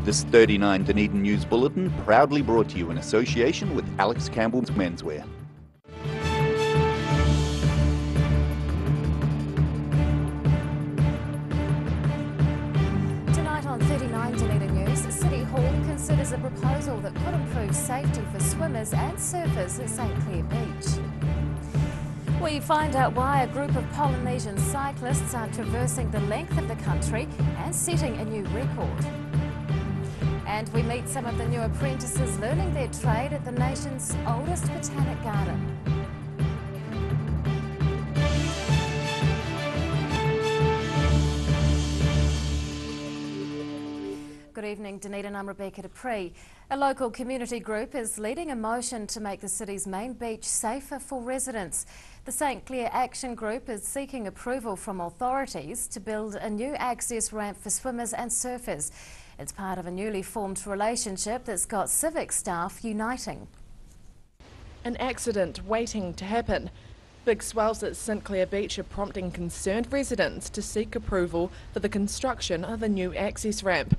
This 39 Dunedin News Bulletin proudly brought to you in association with Alex Campbell's Menswear. Tonight on 39 Dunedin News, City Hall considers a proposal that could improve safety for swimmers and surfers at St Clair Beach. We find out why a group of Polynesian cyclists are traversing the length of the country and setting a new record. And we meet some of the new apprentices learning their trade at the nation's oldest botanic garden. Good evening, Dunedin. I'm Rebecca Dupree. A local community group is leading a motion to make the city's main beach safer for residents. The St Clair Action Group is seeking approval from authorities to build a new access ramp for swimmers and surfers. It's part of a newly formed relationship that's got civic staff uniting. An accident waiting to happen. Big swells at St Clair Beach are prompting concerned residents to seek approval for the construction of a new access ramp.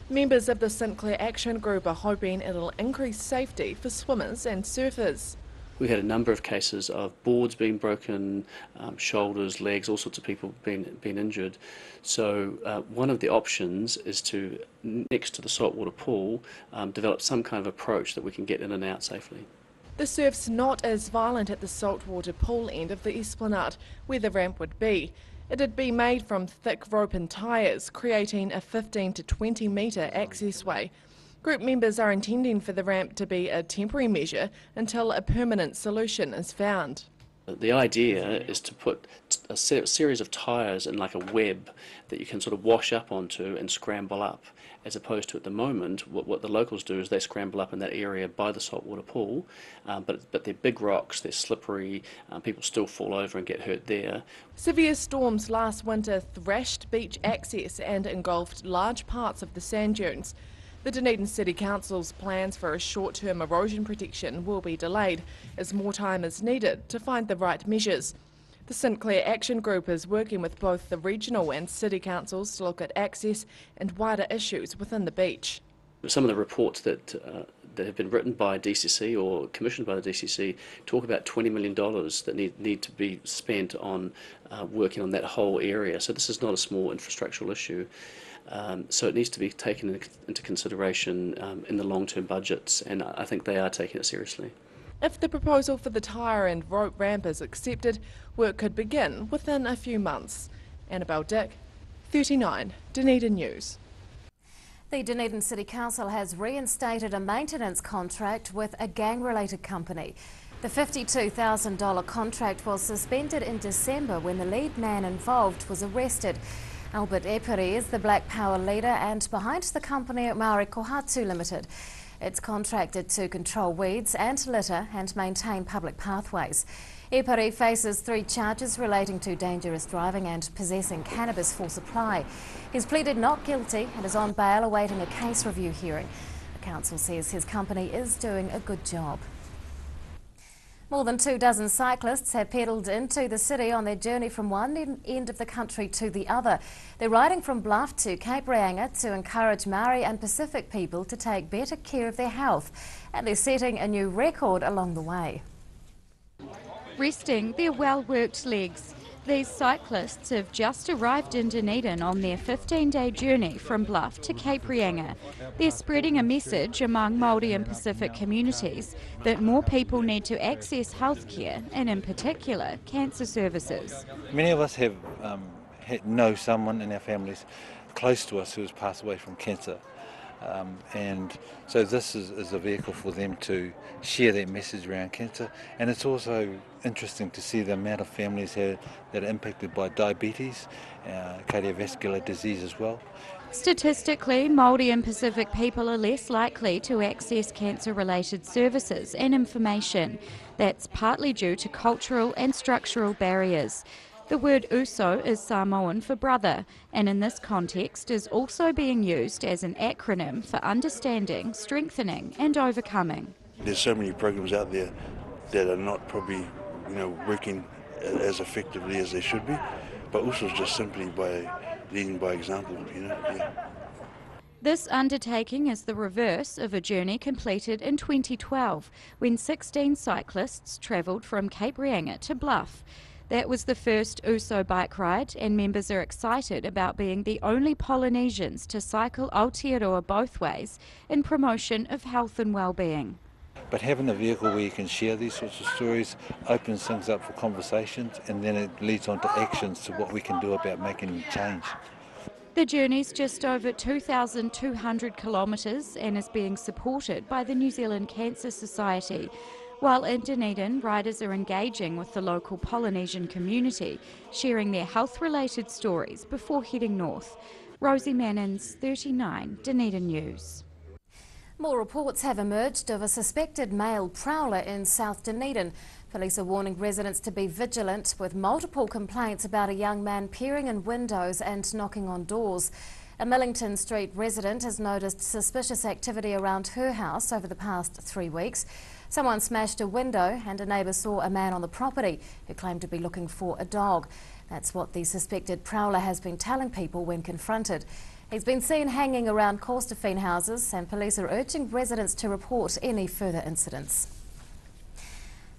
Members of the St Clair Action Group are hoping it'll increase safety for swimmers and surfers. We had a number of cases of boards being broken, shoulders, legs, all sorts of people being injured. So one of the options is to, next to the saltwater pool, develop some kind of approach that we can get in and out safely. The surf's not as violent at the saltwater pool end of the esplanade, where the ramp would be. It'd be made from thick rope and tyres, creating a 15 to 20 metre accessway. Group members are intending for the ramp to be a temporary measure until a permanent solution is found. The idea is to put a series of tyres in like a web that you can sort of wash up onto and scramble up, as opposed to at the moment what the locals do is they scramble up in that area by the saltwater pool, but they're big rocks, they're slippery, people still fall over and get hurt there. Severe storms last winter thrashed beach access and engulfed large parts of the sand dunes. The Dunedin City Council's plans for a short-term erosion protection will be delayed as more time is needed to find the right measures. The St Clair Action Group is working with both the regional and city councils to look at access and wider issues within the beach. Some of the reports that have been written by DCC or commissioned by the DCC talk about $20 million that need to be spent on working on that whole area. So this is not a small infrastructural issue. So it needs to be taken into consideration in the long-term budgets, and I think they are taking it seriously. If the proposal for the tyre and rope ramp is accepted, work could begin within a few months. Annabelle Dick, 39 Dunedin News. The Dunedin City Council has reinstated a maintenance contract with a gang-related company. The $52,000 contract was suspended in December when the lead man involved was arrested. Albert Epiri is the Black Power leader and behind the company at Maori Kohatsu Limited. It's contracted to control weeds and litter and maintain public pathways. Epiri faces 3 charges relating to dangerous driving and possessing cannabis for supply. He's pleaded not guilty and is on bail awaiting a case review hearing. The council says his company is doing a good job. More than 24 cyclists have pedalled into the city on their journey from one end of the country to the other. They're riding from Bluff to Cape Reinga to encourage Maori and Pacific people to take better care of their health, and they're setting a new record along the way. Resting their well-worked legs, these cyclists have just arrived in Dunedin on their 15-day journey from Bluff to Cape Reinga. They're spreading a message among Māori and Pacific communities that more people need to access healthcare and in particular cancer services. Many of us have know someone in our families close to us who has passed away from cancer. And so this is a vehicle for them to share that message around cancer, and it's also interesting to see the amount of families here that are impacted by diabetes, cardiovascular disease as well. Statistically, Māori and Pacific people are less likely to access cancer-related services and information. That's partly due to cultural and structural barriers. The word uso is Samoan for brother, and in this context is also being used as an acronym for understanding, strengthening and overcoming. There's so many programs out there that are not probably working as effectively as they should be, but also just simply by leading by example. This undertaking is the reverse of a journey completed in 2012 when 16 cyclists travelled from Cape Reinga to Bluff. That was the first USO bike ride, and members are excited about being the only Polynesians to cycle Aotearoa both ways in promotion of health and well-being. But having a vehicle where you can share these sorts of stories opens things up for conversations, and then it leads on to actions to what we can do about making change. The journey's just over 2,200 kilometres and is being supported by the New Zealand Cancer Society. While in Dunedin, riders are engaging with the local Polynesian community, sharing their health-related stories before heading north. Rosie Mannins, 39, Dunedin News. More reports have emerged of a suspected male prowler in South Dunedin. Police are warning residents to be vigilant, with multiple complaints about a young man peering in windows and knocking on doors. A Millington Street resident has noticed suspicious activity around her house over the past 3 weeks. Someone smashed a window and a neighbour saw a man on the property who claimed to be looking for a dog. That's what the suspected prowler has been telling people when confronted. He's been seen hanging around Corstorphine houses, and police are urging residents to report any further incidents.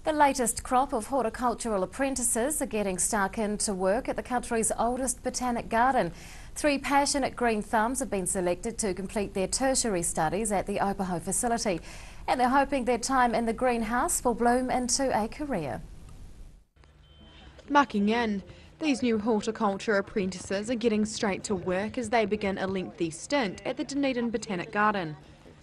The latest crop of horticultural apprentices are getting stuck into work at the country's oldest botanic garden. 3 passionate green thumbs have been selected to complete their tertiary studies at the Opaho facility, and they're hoping their time in the greenhouse will bloom into a career. Mucking in, these new horticulture apprentices are getting straight to work as they begin a lengthy stint at the Dunedin Botanic Garden.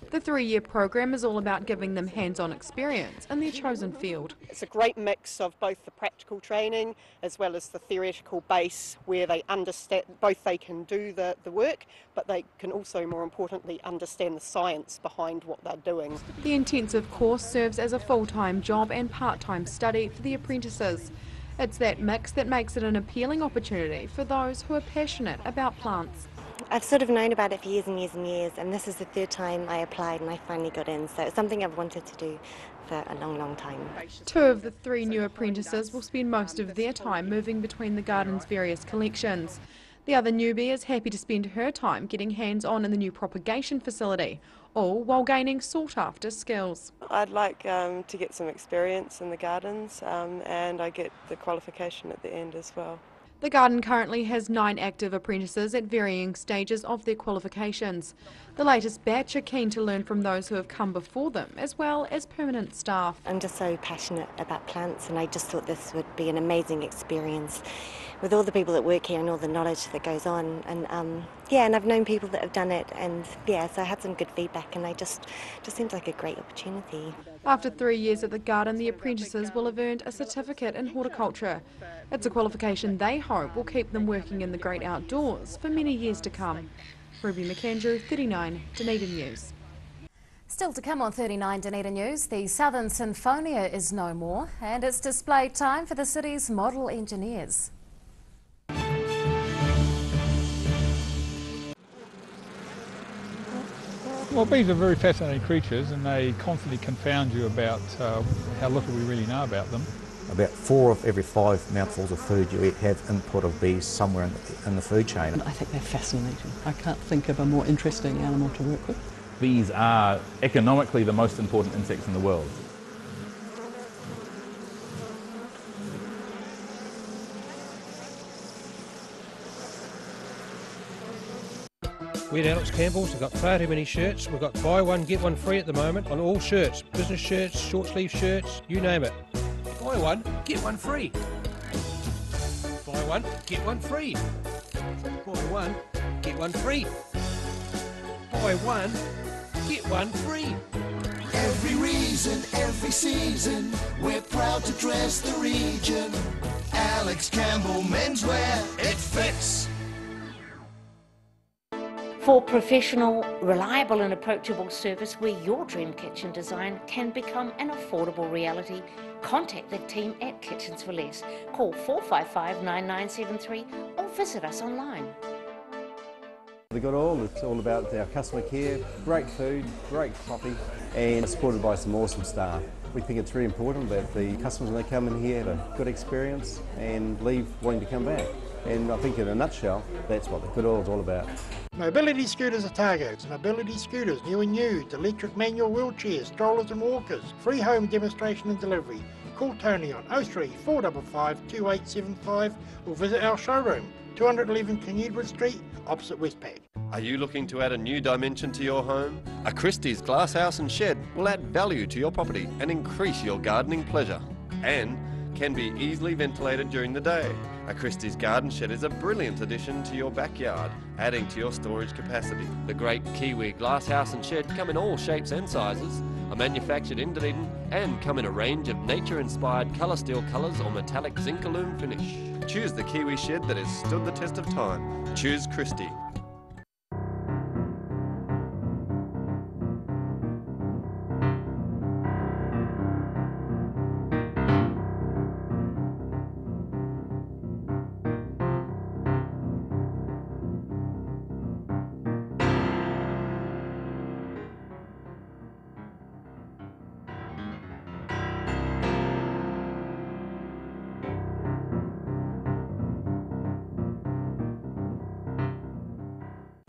The 3-year program is all about giving them hands-on experience in their chosen field. It's a great mix of both the practical training as well as the theoretical base, where they understand both they can do the work, but they can also, more importantly, understand the science behind what they're doing. The intensive course serves as a full-time job and part-time study for the apprentices. It's that mix that makes it an appealing opportunity for those who are passionate about plants. I've sort of known about it for years and years and years, and this is the 3rd time I applied and I finally got in, so it's something I've wanted to do for a long, long time. 2 of the 3 new apprentices will spend most of their time moving between the garden's various collections. The other newbie is happy to spend her time getting hands-on in the new propagation facility, all while gaining sought-after skills. I'd like to get some experience in the gardens, and I get the qualification at the end as well. The garden currently has 9 active apprentices at varying stages of their qualifications. The latest batch are keen to learn from those who have come before them, as well as permanent staff. I'm just so passionate about plants, and I just thought this would be an amazing experience with all the people that work here and all the knowledge that goes on. And and I've known people that have done it, and so I had some good feedback, and I just seems like a great opportunity. After 3 years at the garden, the apprentices will have earned a certificate in horticulture. It's a qualification they hope will keep them working in the great outdoors for many years to come. Ruby McAndrew, 39, Dunedin News. Still to come on 39 Dunedin News, the Southern Sinfonia is no more, and it's display time for the city's model engineers. Well, bees are very fascinating creatures, and they constantly confound you about how little we really know about them. About 4 of every 5 mouthfuls of food you eat have input of bees somewhere in the food chain. I think they're fascinating. I can't think of a more interesting animal to work with. Bees are economically the most important insects in the world. We're at Alex Campbell's. We've got far too many shirts. We've got buy one, get one free at the moment on all shirts. Business shirts, short sleeve shirts, you name it. Buy one, get one free. Buy one, get one free. Buy one, get one free. Buy one, get one free. Every reason, every season, we're proud to dress the region. Alex Campbell Menswear, it fits. For professional, reliable and approachable service where your dream kitchen design can become an affordable reality, contact the team at Kitchens for Less. Call 455 9973 or visit us online. It's all about our customer care, great food, great coffee, and supported by some awesome staff. We think it's really important that the customers, when they come in here, have a good experience and leave wanting to come back. And I think in a nutshell, that's what the good oil's all about. Mobility scooters Otago's. Mobility scooters, new and used, electric manual wheelchairs, strollers and walkers. Free home demonstration and delivery. Call Tony on 03 455 2875 or visit our showroom, 211 King Edward Street, opposite Westpac. Are you looking to add a new dimension to your home? A Christie's glasshouse and shed will add value to your property and increase your gardening pleasure, and can be easily ventilated during the day. A Christie's garden shed is a brilliant addition to your backyard, adding to your storage capacity. The great Kiwi glasshouse and shed come in all shapes and sizes, are manufactured in Dunedin and come in a range of nature-inspired colour steel colours or metallic zinc aluminum finish. Choose the Kiwi shed that has stood the test of time. Choose Christie.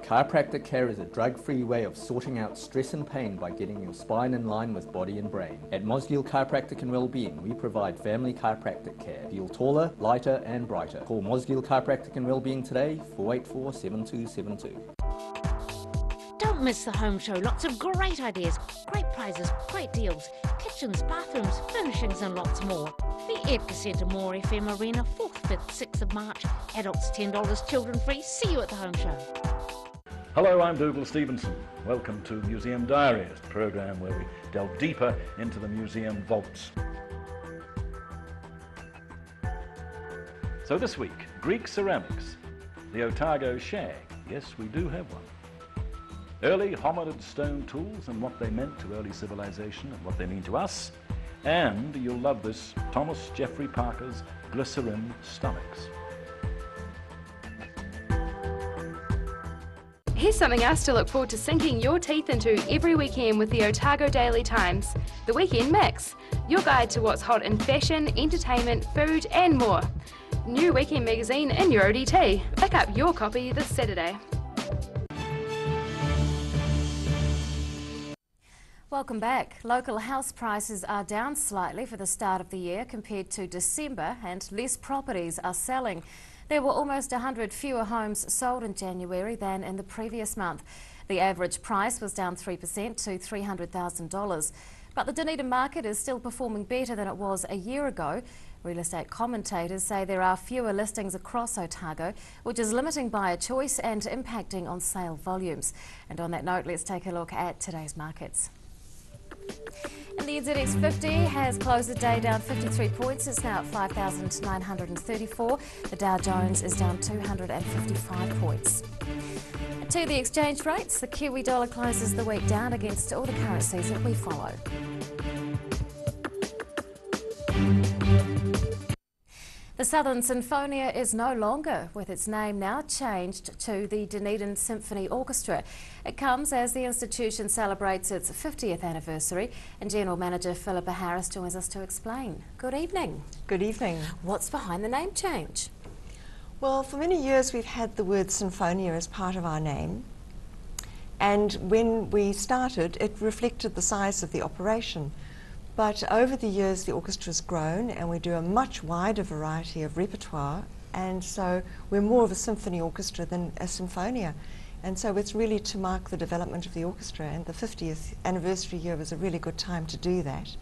Chiropractic care is a drug-free way of sorting out stress and pain by getting your spine in line with body and brain. At Mosgiel Chiropractic and Wellbeing, we provide family chiropractic care. Feel taller, lighter and brighter. Call Mosgiel Chiropractic and Wellbeing today, 484 7272. Don't miss the home show. Lots of great ideas, great prizes, great deals, kitchens, bathrooms, furnishings and lots more. The Epicentre Moore FM Arena, 4th, 5th, 6th of March. Adults $10, children free. See you at the home show. Hello, I'm Dougal Stevenson. Welcome to Museum Diaries, the programme where we delve deeper into the museum vaults. So this week, Greek ceramics, the Otago shag. Yes, we do have one. Early hominid stone tools and what they meant to early civilization and what they mean to us. And you'll love this, Thomas Jeffrey Parker's glycerin stomachs. Here's something else to look forward to sinking your teeth into every weekend with the Otago Daily Times, the Weekend Mix, your guide to what's hot in fashion, entertainment, food and more. New weekend magazine in your ODT. Pick up your copy this Saturday. Welcome back. Local house prices are down slightly for the start of the year compared to December, and less properties are selling. There were almost 100 fewer homes sold in January than in the previous month. The average price was down 3% to $300,000. But the Dunedin market is still performing better than it was a year ago. Real estate commentators say there are fewer listings across Otago, which is limiting buyer choice and impacting on sale volumes. And on that note, let's take a look at today's markets. And the NZX 50 has closed the day down 53 points. It's now at 5,934. The Dow Jones is down 255 points. To the exchange rates, the Kiwi dollar closes the week down against all the currencies that we follow. The Southern Sinfonia is no longer, with its name now changed to the Dunedin Symphony Orchestra. It comes as the institution celebrates its 50th anniversary, and General Manager Philippa Harris joins us to explain. Good evening. Good evening. What's behind the name change? Well, for many years we've had the word Sinfonia as part of our name, and when we started it reflected the size of the operation. But over the years the orchestra's grown and we do a much wider variety of repertoire, and so we're more of a symphony orchestra than a symphonia. And so it's really to mark the development of the orchestra, and the 50th anniversary year was a really good time to do that.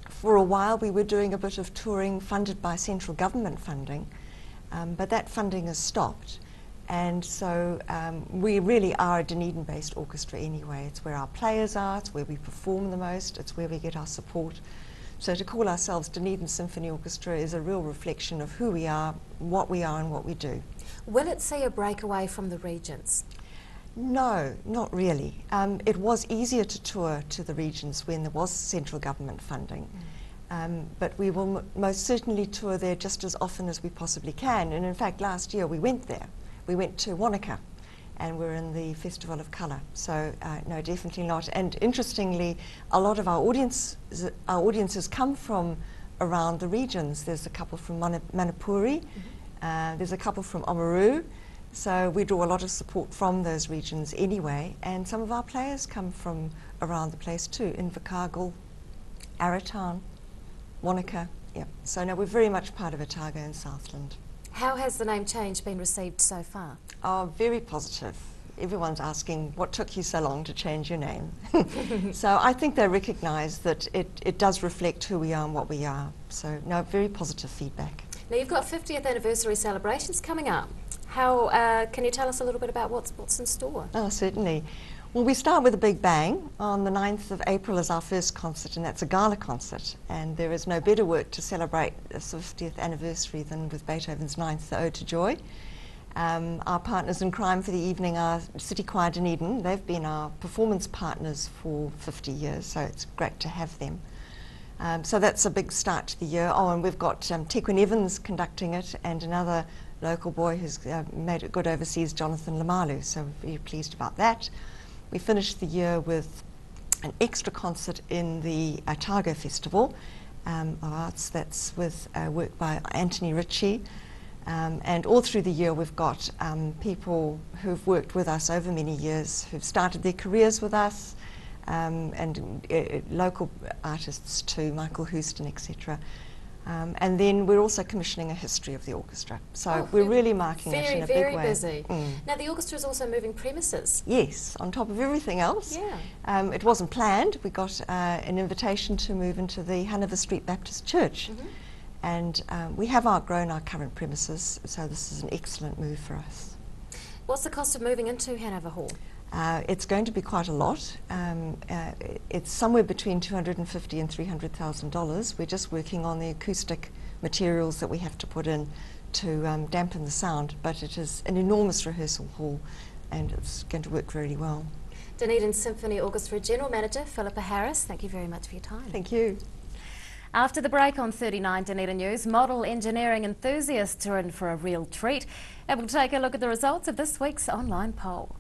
For a while we were doing a bit of touring funded by central government funding, but that funding has stopped. And so we really are a Dunedin-based orchestra anyway. It's where our players are, it's where we perform the most, it's where we get our support. So to call ourselves Dunedin Symphony Orchestra is a real reflection of who we are and what we do. Will it see a breakaway from the regions? No, not really. It was easier to tour to the regions when there was central government funding. But we will most certainly tour there just as often as we possibly can. And in fact, last year we went there. We went to Wanaka and we're in the Festival of Colour. So no, definitely not. And interestingly, a lot of our audiences come from around the regions. There's a couple from Manipuri, There's a couple from Oamaru, so we draw a lot of support from those regions anyway, and some of our players come from around the place too, Invercargill, Arrowtown, Wanaka. Yeah. So no, we're very much part of Otago and Southland. How has the name change been received so far? Oh, very positive. Everyone's asking, what took you so long to change your name? So I think they recognise that it does reflect who we are and what we are. So no, very positive feedback. Now you've got 50th anniversary celebrations coming up. How can you tell us a little bit about what's in store? Oh, certainly. Well, we start with a big bang. On the 9th of April is our first concert, and that's a gala concert. And there is no better work to celebrate the 50th anniversary than with Beethoven's Ninth, the Ode to Joy. Our partners in crime for the evening are City Choir Dunedin. They've been our performance partners for 50 years, so it's great to have them. So that's a big start to the year. Oh, and we've got Tequin Evans conducting it, and another local boy who's made it good overseas, Jonathan Lamalu, so we're very pleased about that. We finished the year with an extra concert in the Otago Festival of Arts. That's with work by Anthony Ritchie. And all through the year we've got people who've worked with us over many years, who've started their careers with us, and local artists too, Michael Houston, etc. And then we're also commissioning a history of the orchestra. So we're really marking it in a big way. Very busy. Now the orchestra is also moving premises. Yes, on top of everything else. Yeah. It wasn't planned. We got an invitation to move into the Hanover Street Baptist Church. And we have outgrown our current premises, so this is an excellent move for us. What's the cost of moving into Hanover Hall? It's going to be quite a lot. It's somewhere between $250,000 and $300,000. We're just working on the acoustic materials that we have to put in to dampen the sound, but it is an enormous rehearsal hall and it's going to work really well. Dunedin Symphony Orchestra General Manager Philippa Harris, thank you very much for your time. Thank you. After the break on 39 Dunedin News, model engineering enthusiasts are in for a real treat. And we'll take a look at the results of this week's online poll.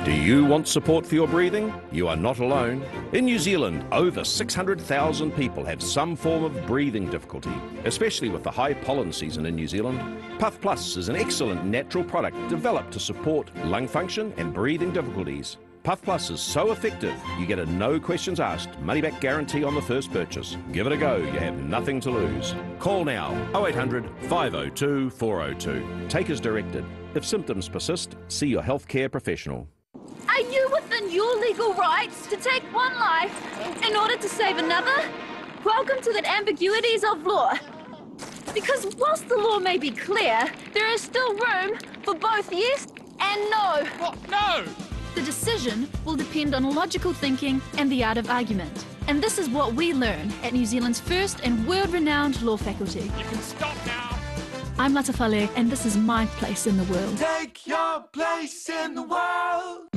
Do you want support for your breathing? You are not alone. In New Zealand, over 600,000 people have some form of breathing difficulty, especially with the high pollen season in New Zealand. Puff Plus is an excellent natural product developed to support lung function and breathing difficulties. Puff Plus is so effective, you get a no questions asked, money back guarantee on the first purchase. Give it a go, you have nothing to lose. Call now, 0800 502 402. Take as directed. If symptoms persist, see your healthcare professional. Are you within your legal rights to take one life in order to save another? Welcome to the ambiguities of law. Because whilst the law may be clear, there is still room for both yes and no. What? No! The decision will depend on logical thinking and the art of argument. And this is what we learn at New Zealand's first and world-renowned law faculty. You can stop now! I'm Latafale, and this is my place in the world. Take your place in the world!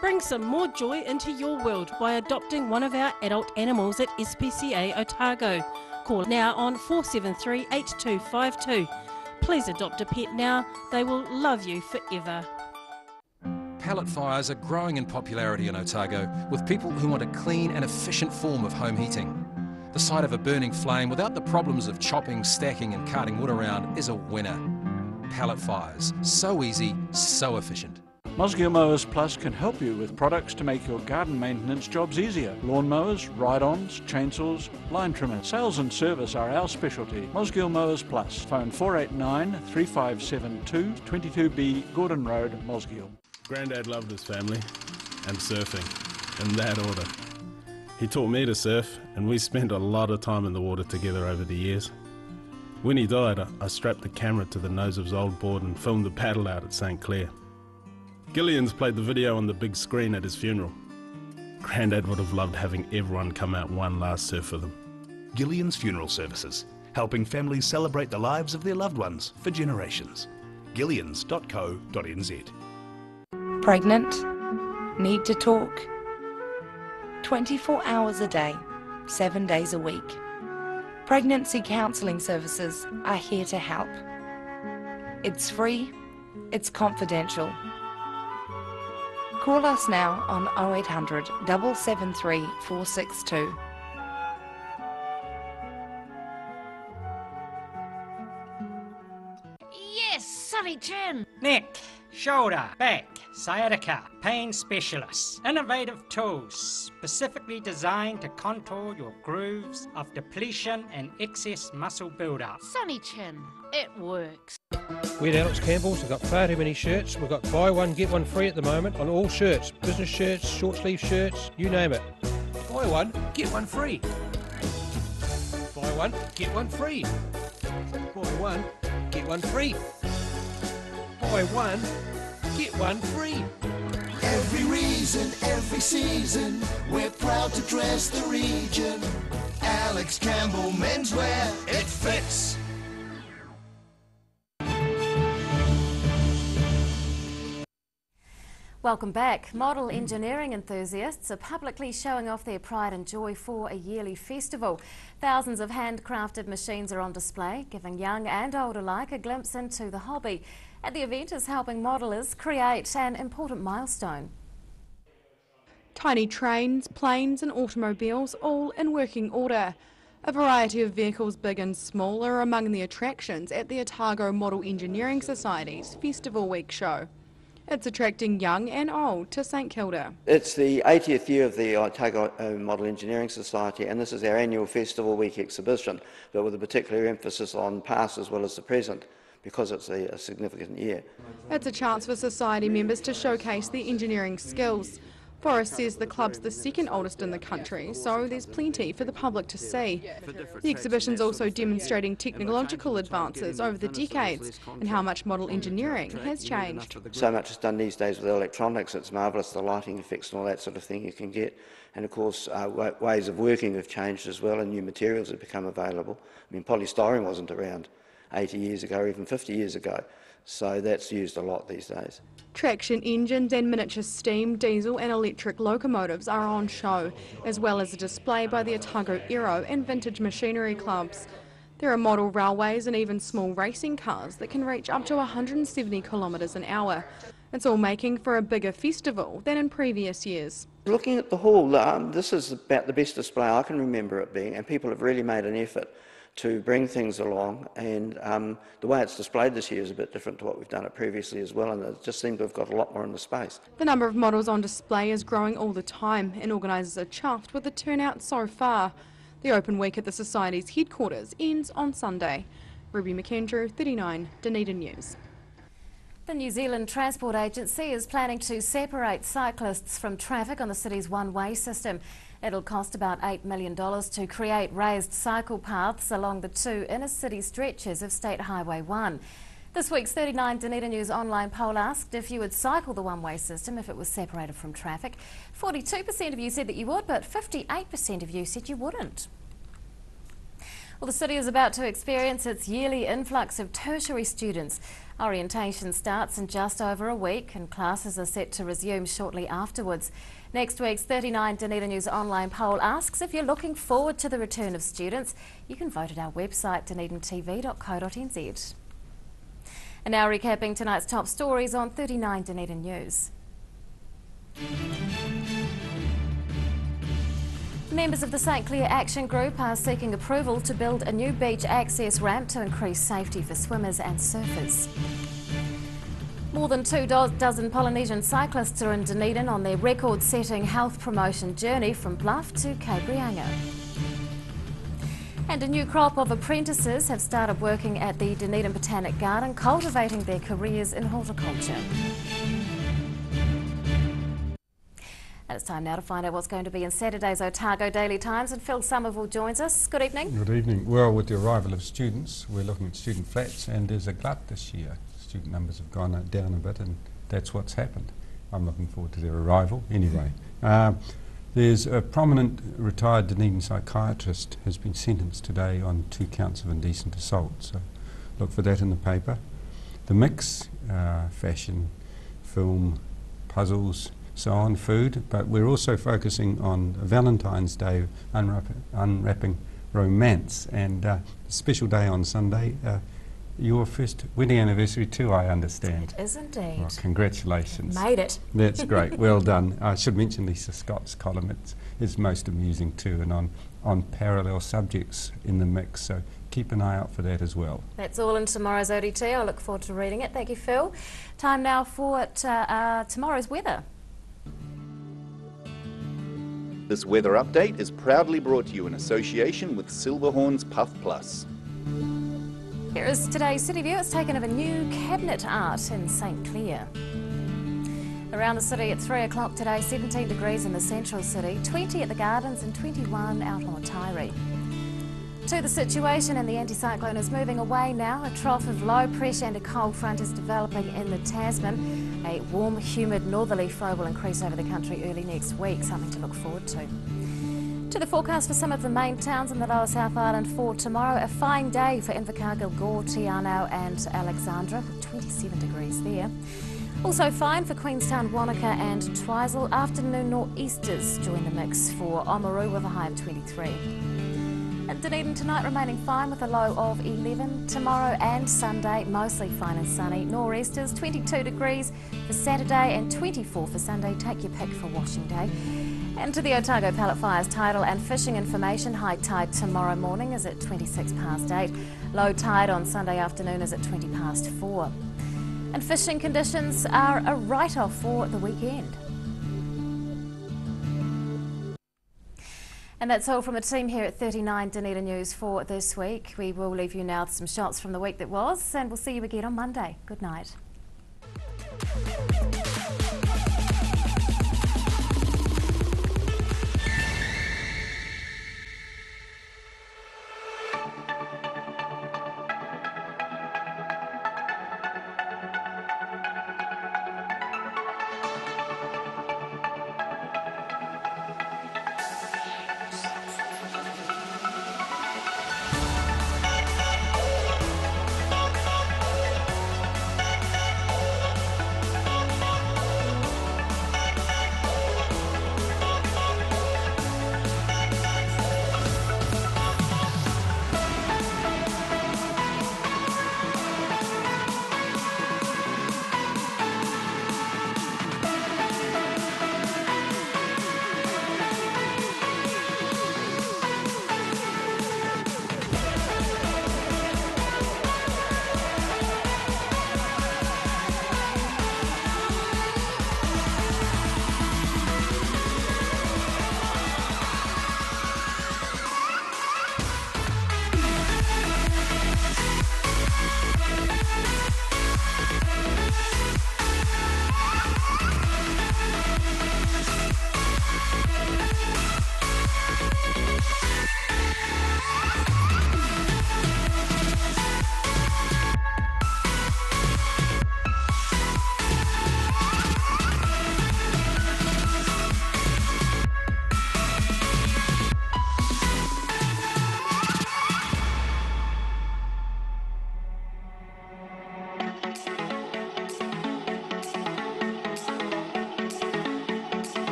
Bring some more joy into your world by adopting one of our adult animals at SPCA Otago. Call now on 473 8252. Please adopt a pet now, they will love you forever. Pallet fires are growing in popularity in Otago with people who want a clean and efficient form of home heating. The sight of a burning flame without the problems of chopping, stacking and carting wood around is a winner. Pallet fires, so easy, so efficient. Mosgiel Mowers Plus can help you with products to make your garden maintenance jobs easier. Lawn mowers, ride-ons, chainsaws, line trimmers. Sales and service are our specialty. Mosgiel Mowers Plus. Phone 489 3572 22B Gordon Road, Mosgiel. Grandad loved his family and surfing, in that order. He taught me to surf and we spent a lot of time in the water together over the years. When he died, I strapped the camera to the nose of his old board and filmed the paddle out at St. Clair. Gillian's played the video on the big screen at his funeral. Grandad would have loved having everyone come out one last surf with him. Gillian's Funeral Services, helping families celebrate the lives of their loved ones for generations. Gillians.co.nz. Pregnant? Need to talk? 24 hours a day, 7 days a week. Pregnancy counselling services are here to help. It's free, it's confidential. Call us now on 0800 773 462. Yes, Sonny Chin. Neck, shoulder, back, sciatica, pain specialists. Innovative tools specifically designed to contour your grooves of depletion and excess muscle build-up. Sonny Chin, it works. We at Alex Campbell's have got far too many shirts. We've got buy one, get one free at the moment on all shirts. Business shirts, short sleeve shirts, you name it. Buy one, get one free. Buy one, get one free. Buy one, get one free. Buy one, get one free. Every reason, every season, we're proud to dress the region. Alex Campbell Menswear, it fits. Welcome back. Model engineering enthusiasts are publicly showing off their pride and joy for a yearly festival. Thousands of handcrafted machines are on display, giving young and old alike a glimpse into the hobby. And the event is helping modellers create an important milestone. Tiny trains, planes and automobiles all in working order. A variety of vehicles, big and small, are among the attractions at the Otago Model Engineering Society's Festival Week show. It's attracting young and old to St Kilda. It's the 80th year of the Otago Model Engineering Society, and this is our annual Festival Week exhibition, but with a particular emphasis on past as well as the present, because it's a significant year. It's a chance for society members to showcase their engineering skills. Forrest says the club's the second oldest in the country, so there's plenty for the public to see. The exhibition's also demonstrating technological advances over the decades and how much model engineering has changed. So much is done these days with electronics. It's marvellous, the lighting effects and all that sort of thing you can get. And of course, ways of working have changed as well, and new materials have become available. I mean, polystyrene wasn't around 80 years ago or even 50 years ago, so that's used a lot these days. Traction engines and miniature steam, diesel and electric locomotives are on show, as well as a display by the Otago Aero and Vintage Machinery Clubs. There are model railways and even small racing cars that can reach up to 170 kilometres an hour. It's all making for a bigger festival than in previous years. Looking at the hall, this is about the best display I can remember it being, and people have really made an effort to bring things along, and the way it's displayed this year is a bit different to what we've done it previously as well, and it just seemed to have got a lot more in the space. The number of models on display is growing all the time, and organisers are chuffed with the turnout so far. The open week at the Society's headquarters ends on Sunday. Ruby McAndrew, 39, Dunedin News. The New Zealand Transport Agency is planning to separate cyclists from traffic on the city's one-way system. It'll cost about $8 million to create raised cycle paths along the two inner-city stretches of State Highway 1. This week's 39 Dunedin News online poll asked if you would cycle the one-way system if it was separated from traffic. 42% of you said that you would, but 58% of you said you wouldn't. Well, the city is about to experience its yearly influx of tertiary students. Orientation starts in just over a week and classes are set to resume shortly afterwards. Next week's 39 Dunedin News online poll asks if you're looking forward to the return of students. You can vote at our website dunedintv.co.nz. And now recapping tonight's top stories on 39 Dunedin News. Members of the St Clair Action Group are seeking approval to build a new beach access ramp to increase safety for swimmers and surfers. More than 24 Polynesian cyclists are in Dunedin on their record-setting health promotion journey from Bluff to Cape Reinga. And a new crop of apprentices have started working at the Dunedin Botanic Garden, cultivating their careers in horticulture. And it's time now to find out what's going to be in Saturday's Otago Daily Times, and Phil Somerville joins us. Good evening. Good evening. Well, with the arrival of students, we're looking at student flats, and there's a glut this year. Student numbers have gone down a bit, and that's what's happened. I'm looking forward to their arrival anyway. There's a prominent retired Dunedin psychiatrist has been sentenced today on 2 counts of indecent assault, so look for that in the paper. The mix, fashion, film, puzzles, so on, food, but we're also focusing on Valentine's Day, unwrapping romance. And a special day on Sunday, your first wedding anniversary too, I understand. It is indeed. Well, congratulations. Made it. That's great. Well done. I should mention Lisa Scott's column. It's most amusing too, and on parallel subjects in the mix. So keep an eye out for that as well. That's all in tomorrow's ODT. I look forward to reading it. Thank you, Phil. Time now for tomorrow's weather. This weather update is proudly brought to you in association with Silverhorn's Puff Plus. Here is today's city view. It's taken of a new cabinet art in St Clair. Around the city at 3 o'clock today, 17 degrees in the central city, 20 at the Gardens and 21 out on Otairi. To the situation, and the anticyclone is moving away now. A trough of low pressure and a cold front is developing in the Tasman. A warm, humid northerly flow will increase over the country early next week, something to look forward to. To the forecast for some of the main towns in the Lower South Island for tomorrow. A fine day for Invercargill, Gore, Te Anau and Alexandra, with 27 degrees there. Also fine for Queenstown, Wanaka and Twizel. Afternoon nor'easters join the mix for Oamaru with a high of 23. And Dunedin tonight remaining fine with a low of 11. Tomorrow and Sunday mostly fine and sunny. Nor'easters 22 degrees for Saturday and 24 for Sunday. Take your pick for washing day. And to the Otago Pallet Fires tidal and fishing information. High tide tomorrow morning is at 26 past 8. Low tide on Sunday afternoon is at 20 past 4. And fishing conditions are a write-off for the weekend. And that's all from the team here at 39 Dunedin News for this week. We will leave you now with some shots from the week that was, and we'll see you again on Monday. Good night.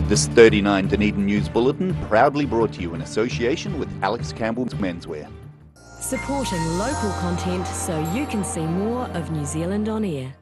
This 39 Dunedin News Bulletin proudly brought to you in association with Alex Campbell's Menswear. Supporting local content so you can see more of New Zealand on air.